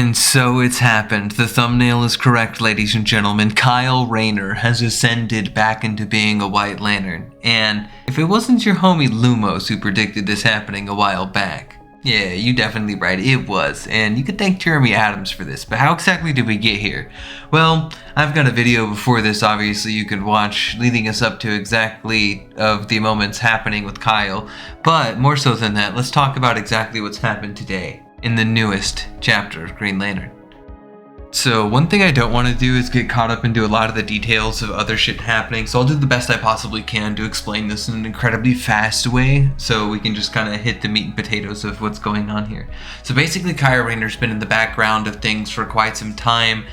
And so it's happened. The thumbnail is correct, ladies and gentlemen. Kyle Rayner has ascended back into being a White Lantern. And if it wasn't your homie Lumos who predicted this happening a while back, yeah, you definitely right, it was. And you could thank Jeremy Adams for this. But how exactly did we get here? Well, I've got a video before this, obviously, you could watch, leading us up to exactly of the moments happening with Kyle. But more so than that, let's talk about exactly what's happened today in the newest chapter of Green Lantern. So one thing I don't want to do is get caught up into a lot of the details of other shit happening, so I'll do the best I possibly can to explain this in an incredibly fast way so we can just kind of hit the meat and potatoes of what's going on here. So basically Kyle Rayner's been in the background of things for quite some time,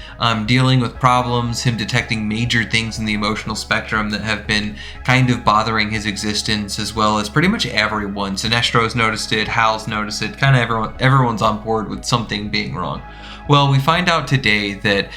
dealing with problems, him detecting major things in the emotional spectrum that have been kind of bothering his existence, as well as pretty much everyone. Sinestro's noticed it, Hal's noticed it, kind of everyone's on board with something being wrong. Well, we find out today that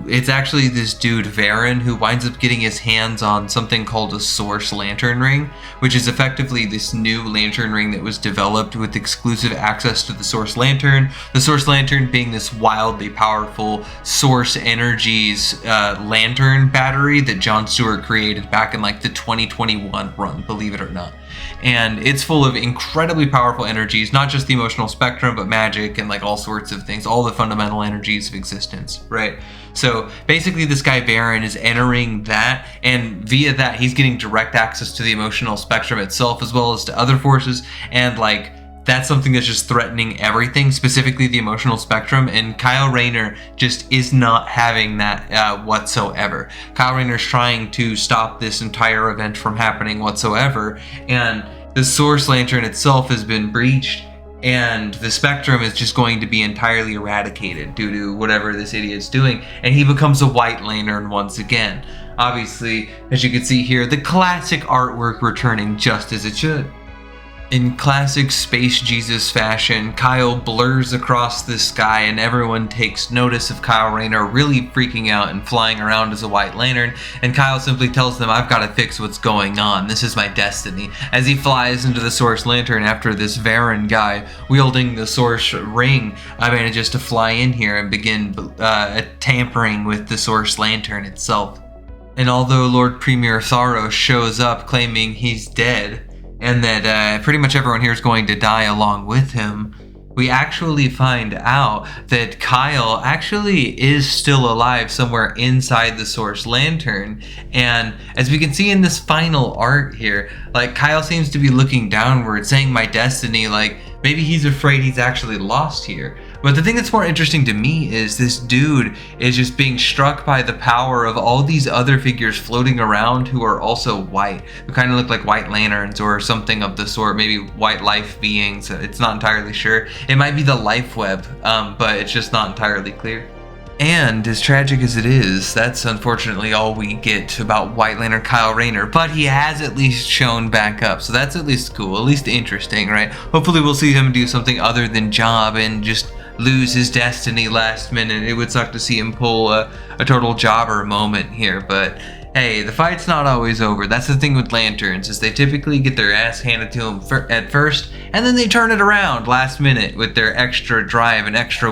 it's actually this dude, Varen, who winds up getting his hands on something called a Source Lantern Ring, which is effectively this new lantern ring that was developed with exclusive access to the Source Lantern. The Source Lantern being this wildly powerful Source Energies lantern battery that John Stewart created back in like the 2021 run, believe it or not. And it's full of incredibly powerful energies, not just the emotional spectrum, but magic and like all sorts of things, all the fundamental energies of existence, right? So basically this guy Varen is entering that, and via that he's getting direct access to the emotional spectrum itself, as well as to other forces, and like that's something that's just threatening everything, specifically the emotional spectrum, and Kyle Rayner just is not having that whatsoever. Kyle Rayner's trying to stop this entire event from happening whatsoever, and the Source Lantern itself has been breached, and the spectrum is just going to be entirely eradicated due to whatever this idiot's doing, and he becomes a White Lantern once again. Obviously, as you can see here, the classic artwork returning just as it should. In classic Space Jesus fashion, Kyle blurs across the sky and everyone takes notice of Kyle Rayner really freaking out and flying around as a White Lantern, and Kyle simply tells them, "I've got to fix what's going on. This is my destiny," as he flies into the Source Lantern after this Varen guy wielding the Source Ring manages to fly in here and begin tampering with the Source Lantern itself. And although Lord Premier Tharos shows up claiming he's dead, and that pretty much everyone here is going to die along with him, we actually find out that Kyle actually is still alive somewhere inside the Source Lantern. And as we can see in this final art here, like Kyle seems to be looking downward, saying "my destiny," like maybe he's afraid he's actually lost here. But the thing that's more interesting to me is this dude is just being struck by the power of all these other figures floating around who are also white, who kind of look like White Lanterns or something of the sort, maybe white life beings. It's not entirely sure. It might be the life web, but it's just not entirely clear. And as tragic as it is, that's unfortunately all we get about White Lantern Kyle Rayner, but he has at least shown back up, so that's at least cool, at least interesting, right? Hopefully we'll see him do something other than job and just lose his destiny last minute. It would suck to see him pull a total jobber moment here, but hey, the fight's not always over. That's the thing with lanterns, is they typically get their ass handed to them at first, and then they turn it around last minute with their extra drive and extra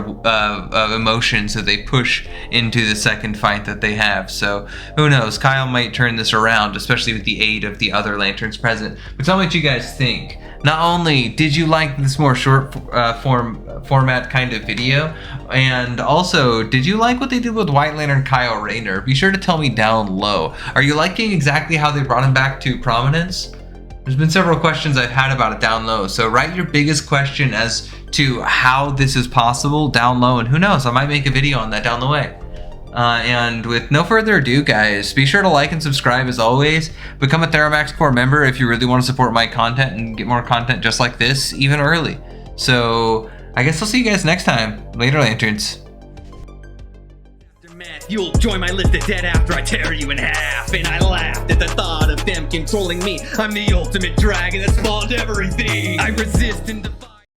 emotion, so they push into the second fight that they have. So who knows, Kyle might turn this around, especially with the aid of the other lanterns present. But tell me what you guys think. Not only did you like this more short format kind of video, and also did you like what they did with White Lantern Kyle Rayner? Be sure to tell me down low. Are you liking exactly how they brought him back to prominence? There's been several questions I've had about it down low, so write your biggest question as to how this is possible down low, and who knows, I might make a video on that down the way. And with no further ado, guys, be sure to like and subscribe as always. Become a Theromax Corps member if you really want to support my content and get more content just like this, even early. So I guess I'll see you guys next time. Later, Lanterns. You'll join my list of dead after I tear you in half. And I laughed at the thought of them controlling me. I'm the ultimate dragon that spawned everything. I resist and